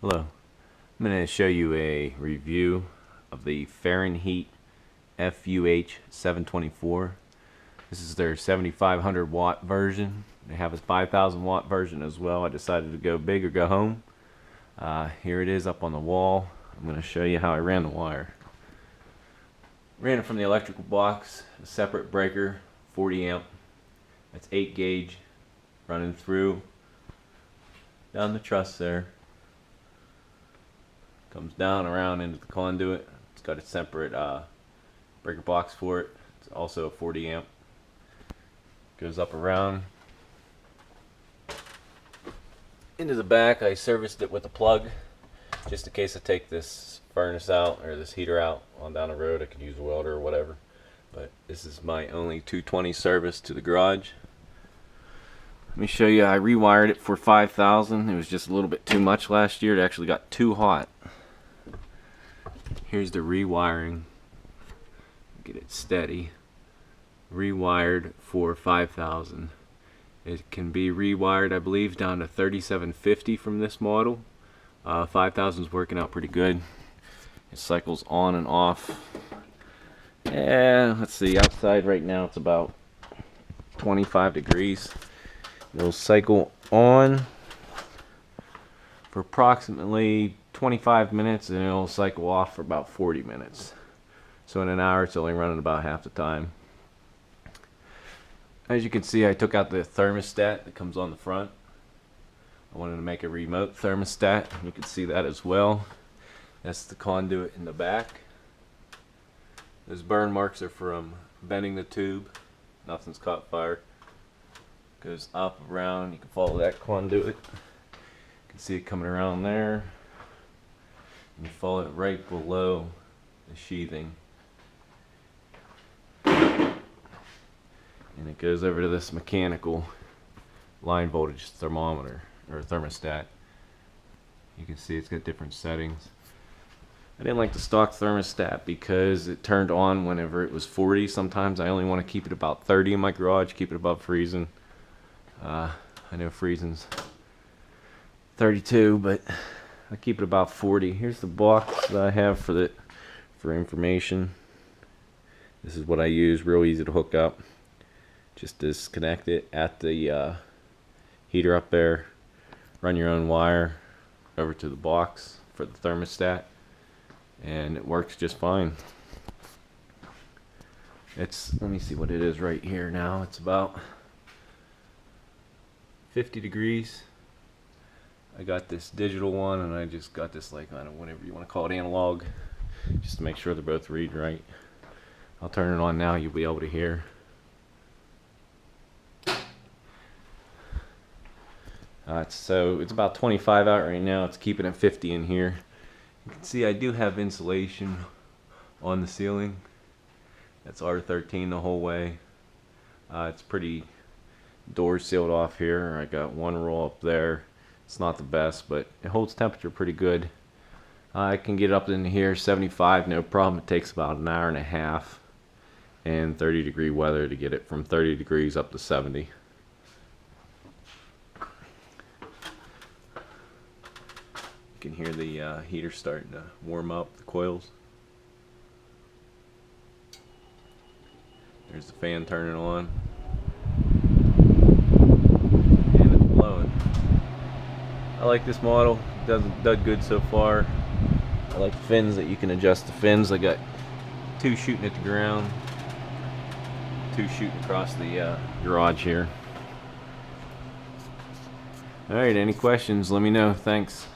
Hello, I'm going to show you a review of the Fahrenheat FUH724. This is their 7500 watt version. They have a 5000 watt version as well. I decided to go big or go home. Here it is up on the wall. I'm going to show you how I ran the wire. Ran it from the electrical box, a separate breaker, 40 amp. That's 8 gauge running through down the truss there. Comes down around into the conduit. It's got a separate breaker box for it. It's also a 40 amp. Goes up around into the back. I serviced it with a plug just in case I take this furnace out or this heater out on down the road. I could use a welder or whatever, but this is my only 220 service to the garage. Let me show you. I rewired it for 5,000. It was just a little bit too much last year. It actually got too hot. Here's the rewiring. Get it steady. Rewired for 5,000. It can be rewired, I believe, down to 3750 from this model. 5,000 is working out pretty good. It cycles on and off. Yeah, let's see. Outside right now it's about 25 degrees. It'll cycle on for approximately 25 minutes and it'll cycle off for about 40 minutes. So in an hour it's only running about half the time. As you can see, I took out the thermostat that comes on the front. I wanted to make a remote thermostat. You can see that as well. That's the conduit in the back. Those burn marks are from bending the tube. Nothing's caught fire. Goes up, around. You can follow that conduit. You can see it coming around there. And you follow it right below the sheathing. And it goes over to this mechanical line voltage thermometer or thermostat. You can see it's got different settings. I didn't like the stock thermostat because it turned on whenever it was 40. Sometimes I only want to keep it about 30 in my garage, keep it above freezing. I know freezing's 32, but I keep it about 40. Here's the box that I have for information. This is what I use, real easy to hook up. Just disconnect it at the heater up there. Run your own wire over to the box for the thermostat, and it works just fine. Let me see what it is right here now. It's about 50 degrees. I got this digital one and I just got this, like, I don't know, whatever you want to call it, analog, just to make sure they're both read right. I'll turn it on now, you'll be able to hear. So it's about 25 out right now. It's keeping it 50 in here. You can see I do have insulation on the ceiling. That's R13 the whole way. It's pretty door sealed off here. I got one roll up there. It's not the best, but it holds temperature pretty good. I can get up in here 75 no problem. It takes about an hour and a half and 30-degree weather to get it from 30 degrees up to 70. You can hear the heater starting to warm up, the coils. There's the fan turning on. And it's blowing. I like this model. It does good so far. I like the fins that you can adjust the fins. I got 2 shooting at the ground, 2 shooting across the garage here. Alright, any questions, let me know. Thanks.